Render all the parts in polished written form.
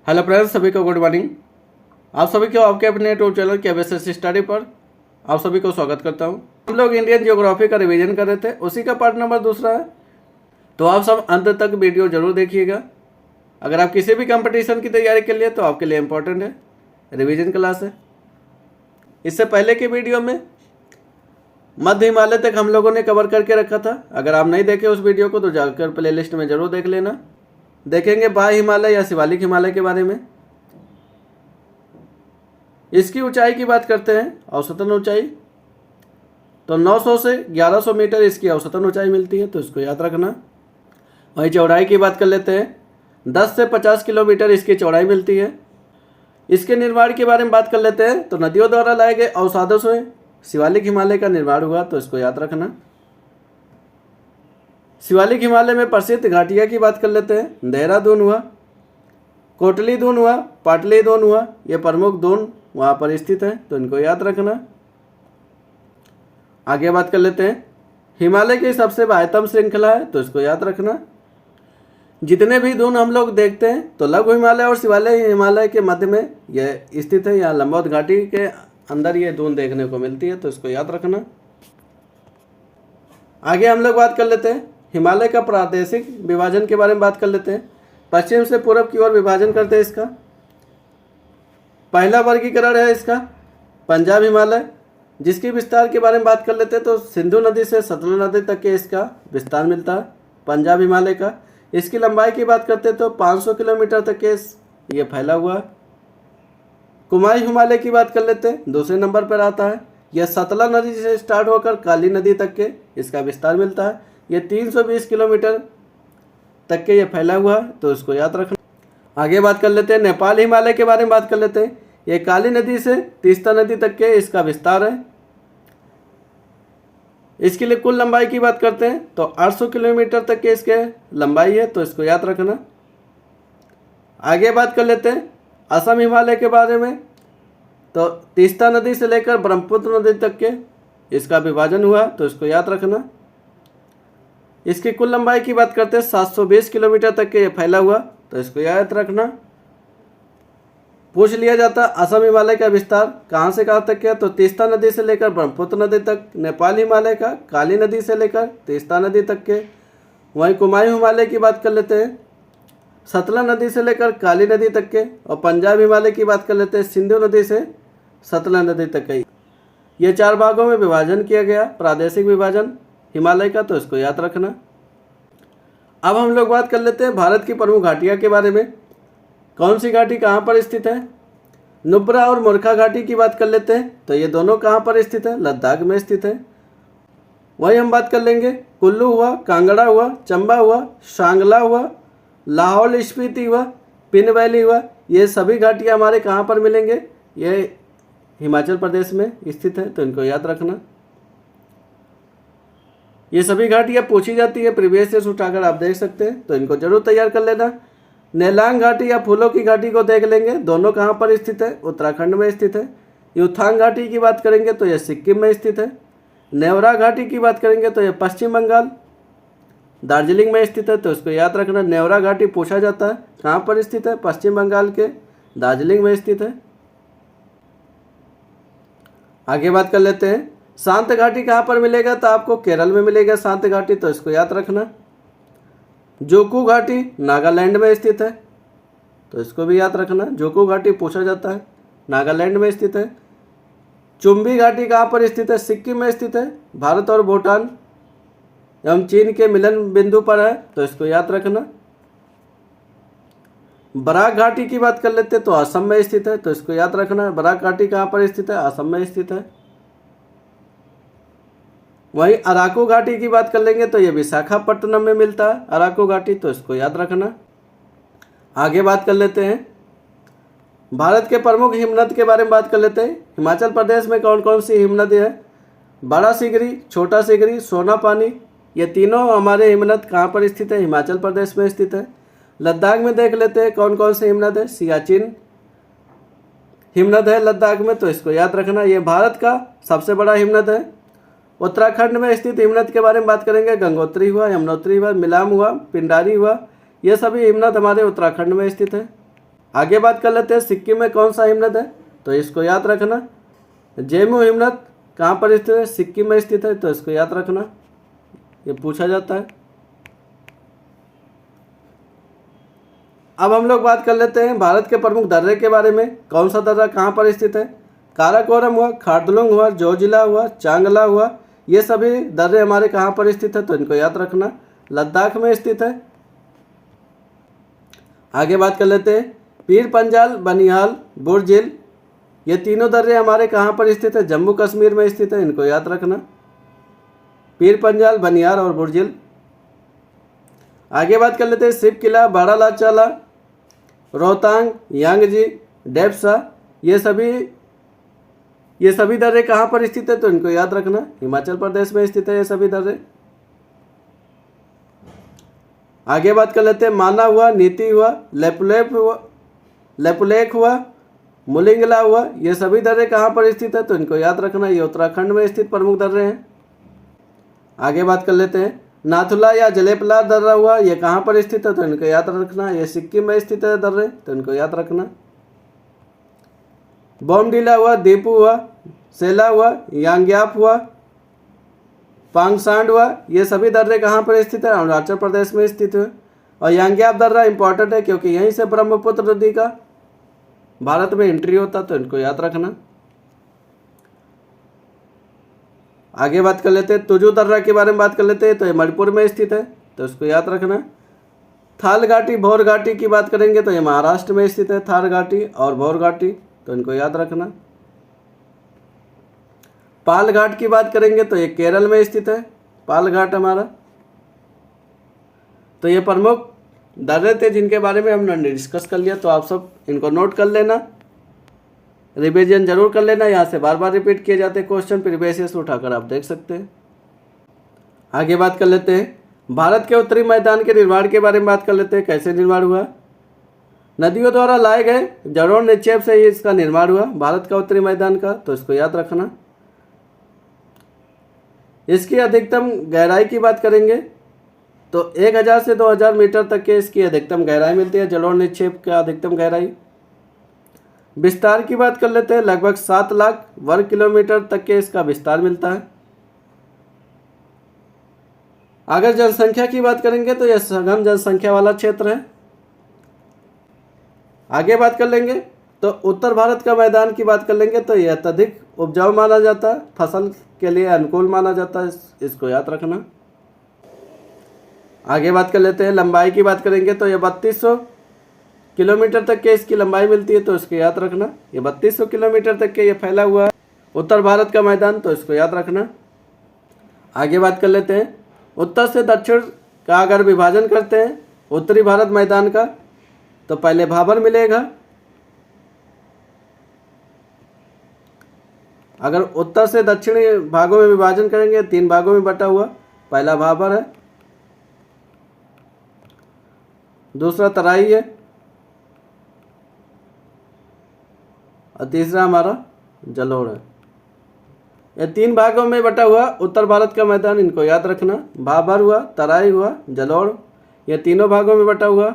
Hello friends, सभी को good morning. आप सभी को आपके अपने यूट्यूब चैनल के एबीसी स्टडी पर आप सभी को स्वागत करता हूं। हम लोग इंडियन ज्योग्राफी का रिवीजन कर रहे थे, उसी का पार्ट नंबर दूसरा है, तो आप सब अंत तक वीडियो जरूर देखिएगा। अगर आप किसी भी कंपटीशन की तैयारी के लिए तो आपके लिए इम्पोर्टेंट है, रिवीजन क्लास है। इससे पहले की वीडियो में मध्य हिमालय तक हम लोगों ने कवर करके रखा था। अगर आप नहीं देखे उस वीडियो को तो जाकर प्लेलिस्ट में जरूर देख लेना। देखेंगे बाह्य हिमालय या शिवालिक हिमालय के बारे में। इसकी ऊंचाई की बात करते हैं, औसतन ऊंचाई तो 900 से 1100 मीटर इसकी औसतन ऊंचाई मिलती है, तो इसको याद रखना। वहीं चौड़ाई की बात कर लेते हैं, 10 से 50 किलोमीटर इसकी चौड़ाई मिलती है। इसके निर्माण के बारे में बात कर लेते हैं, तो नदियों द्वारा लाए गए अवसादों से शिवालिक हिमालय का निर्माण हुआ, तो इसको याद रखना। शिवालिक हिमालय में प्रसिद्ध घाटियाँ की बात कर लेते हैं, देहरादून हुआ, कोटली दून हुआ, पाटली दून हुआ, ये प्रमुख दून वहाँ पर स्थित है, तो इनको याद रखना। आगे बात कर लेते हैं, हिमालय की सबसे बाह्यतम श्रृंखला है, तो इसको याद रखना। जितने भी दून हम लोग देखते हैं तो लघु हिमालय और शिवालय हिमालय के मध्य में यह स्थित है, यहाँ लंबोद घाटी के अंदर ये दून देखने को मिलती है, तो इसको याद रखना। आगे हम लोग बात कर लेते हैं, हिमालय का प्रादेशिक विभाजन के बारे में बात कर लेते हैं। पश्चिम से पूर्व की ओर विभाजन करते हैं इसका। पहला वर्गीकरण है इसका पंजाब हिमालय, जिसकी विस्तार के बारे में बात कर लेते हैं, तो सिंधु नदी से सतलुज नदी तक के इसका विस्तार मिलता है पंजाब हिमालय का। इसकी लंबाई की बात करते हैं तो 500 किलोमीटर तक के ये फैला हुआ है। कुमाई हिमालय की बात कर लेते हैं, दूसरे नंबर पर आता है। यह सतलुज नदी से स्टार्ट होकर काली नदी तक के इसका विस्तार मिलता है। ये 320 किलोमीटर तक के ये फैला हुआ है, तो इसको याद रखना। आगे बात कर लेते हैं नेपाल हिमालय के बारे में बात कर लेते हैं। ये काली नदी से तीस्ता नदी तक के इसका विस्तार है। इसके लिए कुल लंबाई की बात करते हैं तो 800 किलोमीटर तक के इसके लंबाई है, तो इसको याद रखना। आगे बात कर लेते हैं असम हिमालय के बारे में, तो तीस्ता नदी से लेकर ब्रह्मपुत्र नदी तक के इसका विभाजन हुआ, तो इसको याद रखना। इसकी कुल लंबाई की बात करते हैं 720 किलोमीटर तक के ये फैला हुआ, तो इसको याद रखना। पूछ लिया जाता असम हिमालय का विस्तार कहाँ से कहाँ तक है, तो तीस्ता नदी से लेकर ब्रह्मपुत्र नदी तक। नेपाल हिमालय का काली नदी से लेकर तीस्ता नदी तक के। वहीं कुमायूं हिमालय की बात कर लेते हैं, सतलुज नदी से लेकर काली नदी तक के। और पंजाब हिमालय की बात कर लेते हैं, सिंधु नदी से सतलुज नदी तक के। ये 4 भागों में विभाजन किया गया, प्रादेशिक विभाजन हिमालय का, तो इसको याद रखना। अब हम लोग बात कर लेते हैं भारत की प्रमुख घाटियाँ के बारे में। कौन सी घाटी कहाँ पर स्थित है? नुब्रा और मुरखा घाटी की बात कर लेते हैं, तो ये दोनों कहाँ पर स्थित है? लद्दाख में स्थित है। वहीं हम बात कर लेंगे कुल्लू हुआ, कांगड़ा हुआ, चंबा हुआ, सांगला हुआ, लाहौल स्पीति हुआ, पिन वैली हुआ। ये सभी घाटियाँ हमारे कहाँ पर मिलेंगे? ये हिमाचल प्रदेश में स्थित है, तो इनको याद रखना। ये सभी घाटियाँ पूछी जाती है, प्रीवियस ईयर उठाकर आप देख सकते हैं, तो इनको जरूर तैयार कर लेना। नेलांग घाटी या फूलों की घाटी को देख लेंगे, दोनों कहाँ पर स्थित है? उत्तराखंड में स्थित है। युथांग घाटी की बात करेंगे तो यह सिक्किम में स्थित है। नेवरा घाटी की बात करेंगे तो यह पश्चिम बंगाल दार्जिलिंग में स्थित है, तो इसको याद रखना। नेवरा घाटी पूछा जाता है कहाँ पर स्थित है? पश्चिम बंगाल के दार्जिलिंग में स्थित है। आगे बात कर लेते हैं शांत घाटी कहाँ पर मिलेगा, तो आपको केरल में मिलेगा शांत घाटी, तो इसको याद रखना। जोकू घाटी नागालैंड में स्थित है, तो इसको भी याद रखना। जोकू घाटी पूछा जाता है, नागालैंड में स्थित है। चुम्बी घाटी कहाँ पर स्थित है? सिक्किम में स्थित है। भारत और भूटान एवं चीन के मिलन बिंदु पर है, तो इसको याद रखना। बराक घाटी की बात कर लेते हैं तो असम में स्थित है, तो इसको याद रखना। बराक घाटी कहाँ पर स्थित है? असम में स्थित है। वहीं अराकू घाटी की बात कर लेंगे तो ये विशाखापट्टनम में मिलता है अराकू घाटी, तो इसको याद रखना। आगे बात कर लेते हैं भारत के प्रमुख हिमनद के बारे में बात कर लेते हैं। हिमाचल प्रदेश में कौन कौन सी हिमनद है? बड़ा सिगरी, छोटा सिगरी, सोना पानी, ये तीनों हमारे हिमनद कहाँ पर स्थित है? हिमाचल प्रदेश में स्थित है। लद्दाख में देख लेते हैं कौन कौन से हिमनद है। सियाचिन हिमनद है लद्दाख में, तो इसको याद रखना। ये भारत का सबसे बड़ा हिमनद है। उत्तराखंड में स्थित हिमनद के बारे में बात करेंगे, गंगोत्री हुआ, यमुनोत्री हुआ, मिलाम हुआ, पिंडारी हुआ, ये सभी हिमनद हमारे उत्तराखंड में स्थित है। आगे बात कर लेते हैं सिक्किम में कौन सा हिमनद है, तो इसको याद रखना। जेमू हिमनद कहाँ पर स्थित है, सिक्किम में स्थित है, तो इसको याद रखना, ये पूछा जाता है। अब हम लोग बात कर लेते हैं भारत के प्रमुख दर्रे के बारे में। कौन सा दर्रा कहाँ पर स्थित है, काराकोरम हुआ, खारदुलंग हुआ, जोजिला हुआ, चांगला हुआ, ये सभी दर्रे हमारे कहाँ पर स्थित है, तो इनको याद रखना, लद्दाख में स्थित है। आगे बात कर लेते हैं पीर पंजाल, बनिहाल, बुर्जिल, ये तीनों दर्रे हमारे कहाँ पर स्थित है, जम्मू कश्मीर में स्थित है, इनको याद रखना, पीर पंजाल, बनिहाल और बुर्जिल। आगे बात कर लेते हैं शिव किला, बाड़ालाचाला, रोहतांग, यांगजी, डेप्सा, ये सभी दर्रे कहाँ पर स्थित है, तो इनको याद रखना, हिमाचल प्रदेश में स्थित है ये सभी दर्रे। आगे बात कर लेते हैं माना हुआ, नीति हुआ, लेपुलेख हुआ, मुलिंगला हुआ, ये सभी दर्रे कहाँ पर स्थित है, तो इनको याद रखना, ये उत्तराखंड में स्थित प्रमुख दर्रे हैं। आगे बात कर लेते हैं नाथुला या जलेपला दर्रा हुआ, ये कहाँ पर स्थित है, तो इनको याद रखना, ये सिक्किम में स्थित है दर्रे, तो इनको याद रखना। बोमडीला हुआ, दीपू हुआ, सेला हुआ, यांग्याप हुआ, पांगसांड हुआ, ये सभी दर्रे कहाँ पर स्थित है, अरुणाचल प्रदेश में स्थित है। और यांग्याप दर्रा इंपॉर्टेंट है क्योंकि यहीं से ब्रह्मपुत्र नदी का भारत में एंट्री होता, तो इनको याद रखना। आगे बात कर लेते हैं तुजू दर्रा के बारे में बात कर लेते हैं, तो ये मणिपुर में स्थित है, तो इसको याद रखना। थाल घाटी, भौर घाटी की बात करेंगे तो ये महाराष्ट्र में स्थित है, थार घाटी और भौर घाटी, तो इनको याद रखना। पाल घाट की बात करेंगे तो ये केरल में स्थित है, पाल घाट हमारा। तो ये प्रमुख दर्रे थे जिनके बारे में हमने डिस्कस कर लिया, तो आप सब इनको नोट कर लेना, रिवीजन जरूर कर लेना, यहाँ से बार बार रिपीट किए जाते हैं क्वेश्चन, प्रीवियस से उठाकर आप देख सकते हैं। आगे बात कर लेते हैं भारत के उत्तरी मैदान के निर्माण के बारे में बात कर लेते हैं, कैसे निर्माण हुआ। नदियों द्वारा लाए गए जड़ों निक्षेप से ही इसका निर्माण हुआ, भारत का उत्तरी मैदान का, तो इसको याद रखना। इसकी अधिकतम गहराई की बात करेंगे तो 1000 से 2000 मीटर तक के इसकी अधिकतम गहराई मिलती है, जलोढ़ निक्षेप का अधिकतम गहराई। विस्तार की बात कर लेते हैं, लगभग 7 लाख वर्ग किलोमीटर तक के इसका विस्तार मिलता है। अगर जनसंख्या की बात करेंगे तो यह सघन जनसंख्या वाला क्षेत्र है। आगे बात कर लेंगे तो उत्तर भारत का मैदान की बात कर लेंगे तो यह अत्यधिक उपजाऊ माना जाता है, फसल के लिए अनुकूल माना जाता है, इसको याद रखना। आगे बात कर लेते हैं लंबाई की बात करेंगे तो यह 3200 किलोमीटर तक के इसकी लंबाई मिलती है, तो इसको याद रखना। ये 3200 किलोमीटर तक के ये फैला हुआ है उत्तर भारत का मैदान, तो इसको याद रखना। आगे बात कर लेते हैं उत्तर से दक्षिण का अगर विभाजन करते हैं उत्तरी भारत मैदान का, तो पहले भाबर मिलेगा। अगर उत्तर से दक्षिणी भागों में विभाजन करेंगे 3 भागों में बटा हुआ, पहला भाबर है, दूसरा तराई है और तीसरा हमारा जलोढ़ है। ये 3 भागों में बटा हुआ उत्तर भारत का मैदान, इनको याद रखना। भाबर हुआ, तराई हुआ, जलोढ़, ये तीनों भागों में बटा हुआ।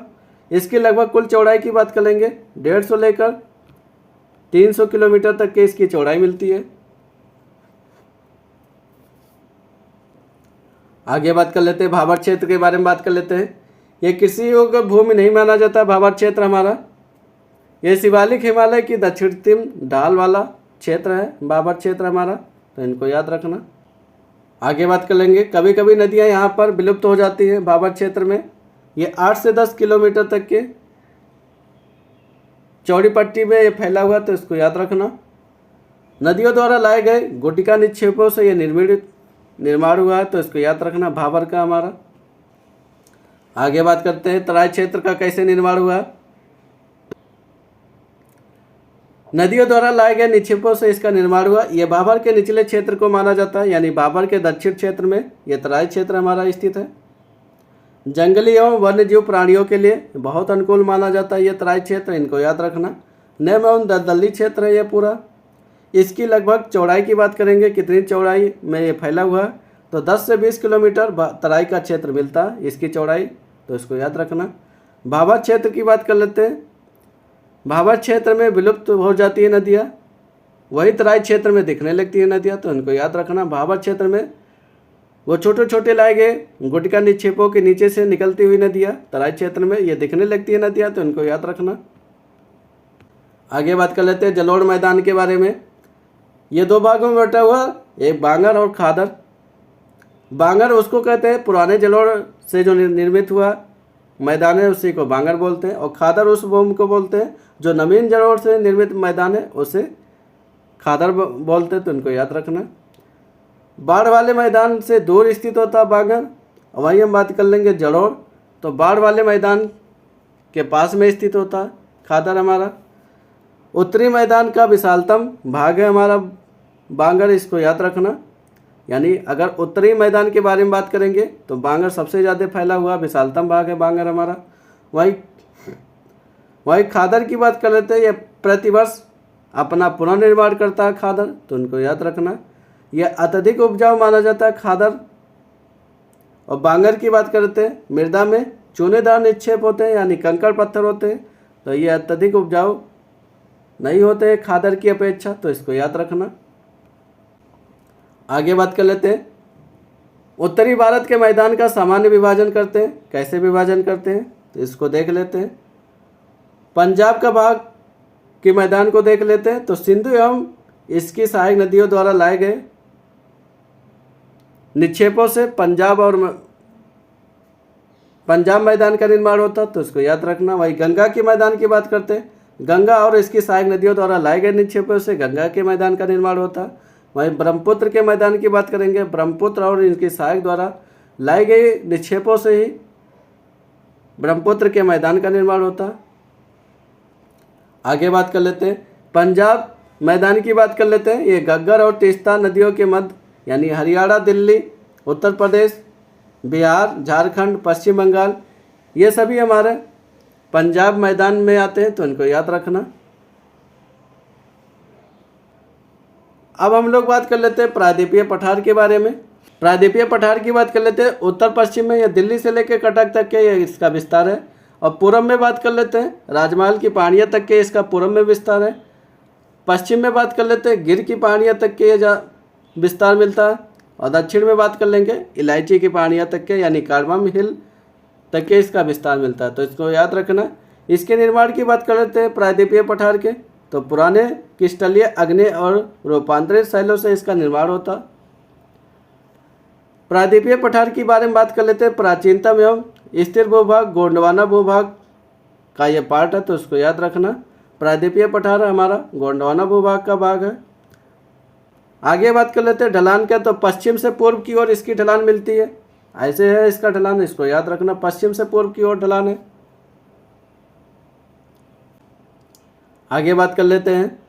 इसकी लगभग कुल चौड़ाई की बात करेंगे 150 लेकर 300 किलोमीटर तक की इसकी चौड़ाई मिलती है। आगे बात कर लेते हैं भाबर क्षेत्र के बारे में बात कर लेते हैं। ये कृषि योग्य भूमि नहीं माना जाता भाबर क्षेत्र हमारा। ये शिवालिक हिमालय की दक्षिणतम ढाल वाला क्षेत्र है भाबर क्षेत्र हमारा, तो इनको याद रखना। आगे बात कर लेंगे कभी कभी नदियां यहाँ पर विलुप्त हो जाती हैं भाबर क्षेत्र में। ये 8 से 10 किलोमीटर तक के चौड़ी पट्टी में ये फैला हुआ, तो इसको याद रखना। नदियों द्वारा लाए गए गुटिका निक्षेपों से ये निर्माण हुआ है, तो इसको याद रखना भाबर का हमारा। आगे बात करते हैं तराई क्षेत्र का कैसे निर्माण हुआ। नदियों द्वारा लाए गए निक्षेपों से इसका निर्माण हुआ। यह भाबर के निचले क्षेत्र को माना जाता है, यानी भाबर के दक्षिण क्षेत्र में यह तराई क्षेत्र हमारा स्थित है। जंगली एवं वन्यजीव प्राणियों के लिए बहुत अनुकूल माना जाता है यह तराई क्षेत्र, इनको याद रखना। नम एवं दलदली क्षेत्र है यह पूरा। इसकी लगभग चौड़ाई की बात करेंगे, कितनी चौड़ाई में ये फैला हुआ है, तो 10 से 20 किलोमीटर तराई का क्षेत्र मिलता है इसकी चौड़ाई, तो इसको याद रखना। भाबर क्षेत्र की बात कर लेते हैं भाबर क्षेत्र में विलुप्त हो जाती है नदियाँ, वही तराई क्षेत्र में दिखने लगती है नदियाँ, तो इनको याद रखना। भाबर क्षेत्र में वो छोटे छोटे लाए गए गुटका निक्षेपों के नीचे से निकलती हुई नदियाँ, तराई क्षेत्र में ये दिखने लगती है नदियाँ, तो इनको याद रखना। आगे बात कर लेते हैं जलोढ़ मैदान के बारे में। ये दो भागों में बटा हुआ, एक बांगर और खादर। बांगर उसको कहते हैं पुराने जलोढ़ से जो निर्मित हुआ मैदान है, उसी को बांगर बोलते हैं, और खादर उस भूमि को बोलते हैं जो नवीन जलोढ़ से निर्मित मैदान है, उसे खादर बोलते हैं, तो इनको याद रखना। बाढ़ वाले मैदान से दूर स्थित होता बांगर। वहीं हम बात कर लेंगे जलोढ़, तो बाढ़ वाले मैदान के पास में स्थित होता खादर हमारा। उत्तरी मैदान का विशालतम भाग है हमारा बांगर, इसको याद रखना। यानी अगर उत्तरी मैदान के बारे में बात करेंगे तो बांगर सबसे ज़्यादा फैला हुआ विशालतम भाग है बांगर हमारा। वही खादर की बात कर लेते हैं, ये प्रतिवर्ष अपना पुनर्निर्माण करता है खादर, तो उनको याद रखना। यह अत्यधिक उपजाऊ माना जाता है खादर। और बांगर की बात करते हैं, मृदा में चूनेदार निक्षेप होते हैं, यानी कंकड़ पत्थर होते हैं, तो ये अत्यधिक उपजाऊ नहीं होते हैं खादर की अपेक्षा, तो इसको याद रखना। आगे बात कर लेते हैं उत्तरी भारत के मैदान का सामान्य विभाजन करते हैं। कैसे विभाजन करते हैं तो इसको देख लेते हैं। पंजाब का भाग के मैदान को देख लेते हैं, तो सिंधु एवं इसकी सहायक नदियों द्वारा लाए गए निक्षेपों से पंजाब मैदान का निर्माण होता, तो इसको याद रखना। वही गंगा के मैदान की बात करते हैं, गंगा और इसकी सहायक नदियों द्वारा लाए गए निक्षेपों से गंगा के मैदान का निर्माण होता। वहीं ब्रह्मपुत्र के मैदान की बात करेंगे, ब्रह्मपुत्र और इनकी सहायक द्वारा लाए गए निक्षेपों से ही ब्रह्मपुत्र के मैदान का निर्माण होता। आगे बात कर लेते हैं पंजाब मैदान की बात कर लेते हैं। ये घग्गर और तीस्ता नदियों के मध्य, यानी हरियाणा, दिल्ली, उत्तर प्रदेश, बिहार, झारखंड, पश्चिम बंगाल, ये सभी हमारे पंजाब मैदान में आते हैं, तो इनको याद रखना। अब हम लोग बात कर लेते हैं प्रायद्वीपीय पठार के बारे में। प्रायद्वीपीय पठार की बात कर लेते हैं, उत्तर पश्चिम में या दिल्ली से लेकर कटक तक के ये इसका विस्तार है। और पूर्व में बात कर लेते हैं राजमहल की पहाड़ियाँ तक के इसका पूर्व में विस्तार है। पश्चिम में बात कर लेते हैं गिर की पहाड़ियाँ तक के ये विस्तार मिलता है। और दक्षिण में बात कर लेंगे इलायची की पहाड़ियाँ तक के, यानी कार्डमम हिल तक के इसका विस्तार मिलता है, तो इसको याद रखना। इसके निर्माण की बात कर लेते हैं प्रायद्वीपीय पठार के, तो पुराने क्रिस्टलीय, आग्नेय और रूपांतरित शैलों से इसका निर्माण होता। प्रायद्वीपीय पठार के बारे में बात कर लेते हैं। प्राचीनतम एवं स्थिर भूभाग गोंडवाना भूभाग का ये पार्ट है, तो इसको याद रखना। प्रायद्वीपीय पठार हमारा गोंडवाना भूभाग का भाग है। आगे बात कर लेते हैं ढलान का, तो पश्चिम से पूर्व की ओर इसकी ढलान मिलती है, ऐसे है इसका ढलान, इसको याद रखना। पश्चिम से पूर्व की ओर ढलान है। आगे बात कर लेते हैं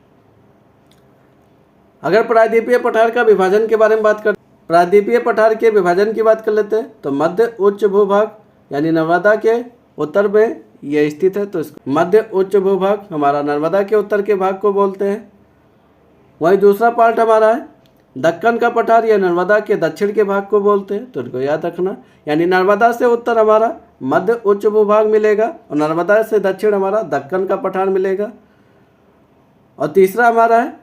अगर प्रायद्वीपीय पठार का विभाजन के बारे में बात कर, प्रायद्वीपीय पठार के विभाजन की बात कर लेते हैं, तो मध्य उच्च भूभाग, यानी नर्मदा के उत्तर में यह स्थित है, तो इसको मध्य उच्च भूभाग हमारा नर्मदा के उत्तर के भाग को बोलते हैं। वहीं दूसरा पार्ट हमारा है दक्कन का पठार, या नर्मदा के दक्षिण के भाग को बोलते हैं, तो इनको याद रखना। यानी नर्मदा से उत्तर हमारा मध्य उच्च भूभाग मिलेगा और नर्मदा से दक्षिण हमारा दक्कन का पठार मिलेगा। और तीसरा हमारा है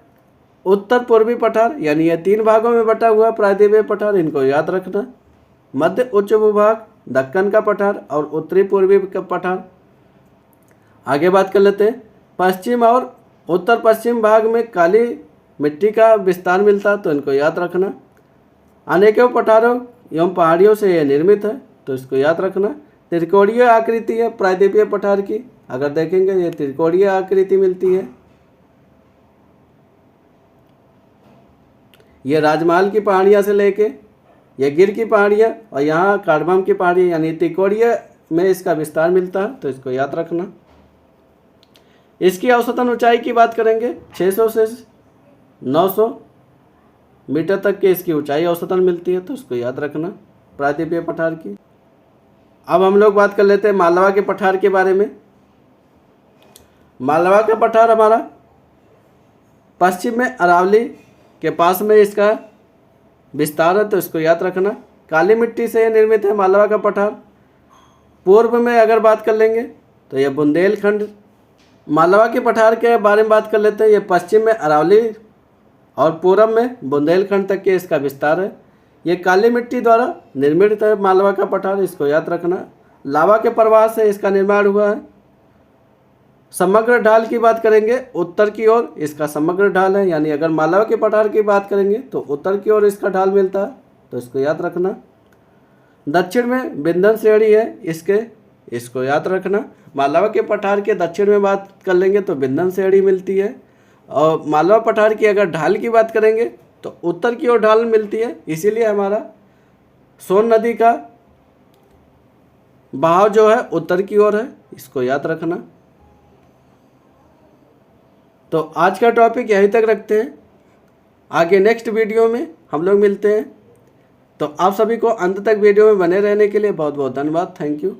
उत्तर पूर्वी पठार, यानी यह 3 भागों में बटा हुआ प्रायद्वीपीय पठार, इनको याद रखना। मध्य उच्च भूभाग, दक्कन का पठार और उत्तरी पूर्वी का पठार। आगे बात कर लेते हैं पश्चिम और उत्तर पश्चिम भाग में काली मिट्टी का विस्तार मिलता, तो इनको याद रखना। अनेकों पठारों एवं पहाड़ियों से यह निर्मित है, तो इसको याद रखना। त्रिकोणीय आकृति है प्रायद्वीपीय पठार की, अगर देखेंगे ये त्रिकोणीय आकृति मिलती है। ये राजमहल की पहाड़ियाँ से लेके ये गिर की पहाड़ियाँ और यहाँ कार्डमम की पहाड़ियाँ, यानी त्रिकोणीय में इसका विस्तार मिलता है, तो इसको याद रखना। इसकी औसतन ऊंचाई की बात करेंगे 600 से 900 मीटर तक की इसकी ऊंचाई औसतन मिलती है, तो इसको याद रखना प्रायद्वीपीय पठार की। अब हम लोग बात कर लेते हैं मालवा के पठार के बारे में। मालवा का पठार हमारा पश्चिम में अरावली के पास में इसका विस्तार है, तो इसको याद रखना। काली मिट्टी से यह निर्मित है मालवा का पठार। पूर्व में अगर बात कर लेंगे तो यह बुंदेलखंड मालवा के पठार के बारे में बात कर लेते हैं। ये पश्चिम में अरावली और पूरब में बुंदेलखंड तक के इसका विस्तार है। ये काली मिट्टी द्वारा निर्मित है मालवा का पठार, इसको याद रखना। लावा के प्रवाह से इसका निर्माण हुआ है। समग्र ढाल की बात करेंगे उत्तर की ओर इसका समग्र ढाल है, यानी अगर मालवा के पठार की बात करेंगे तो उत्तर की ओर इसका ढाल मिलता है, तो इसको याद रखना। दक्षिण में विंध्य श्रेणी है इसको याद रखना। मालवा के पठार के दक्षिण में बात कर लेंगे तो विंध्य श्रेणी मिलती है, और मालवा पठार की अगर ढाल की बात करेंगे तो उत्तर की ओर ढाल मिलती है, इसीलिए हमारा सोन नदी का बहाव जो है उत्तर की ओर है, इसको याद रखना। तो आज का टॉपिक यहीं तक रखते हैं, आगे नेक्स्ट वीडियो में हम लोग मिलते हैं। तो आप सभी को अंत तक वीडियो में बने रहने के लिए बहुत बहुत धन्यवाद। Thank you.